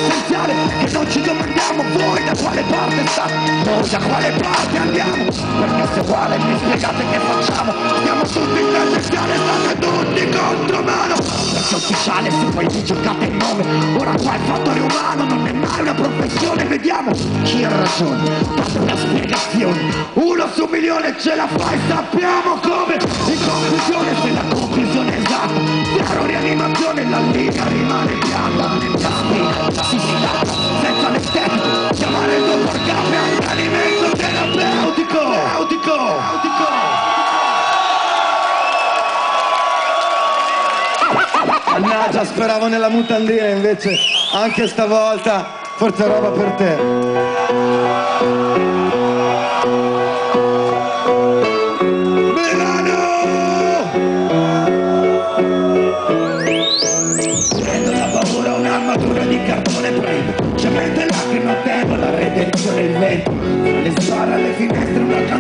essenziale che non ci domandiamo voi da quale parte state, noi da quale parte andiamo, perché se uguale mi spiegate che facciamo, stiamo tutti in essenziale, state tutti contro mano, perché ufficiale se poi vi giocate il nome, ora qua il fattore umano non è mai una professione, vediamo chi ha ragione, date una spiegazione, 1 su 1.000.000 ce la fai, sappiamo come, in conclusione se la conclusione è esatta, zero rianimazione, la linea rimane piatta, la spina si dilata, senza l'estetica, chiamare il dottor Cappe a un alimento terapeutico, Mannaggia, speravo nella mutandina, invece anche stavolta forse roba per te. Milano! Prendo la paura un'armatura di cartone prendo, cemento e lacrime, ottengo la redenzione, il vento, le spara alle finestre una canzone.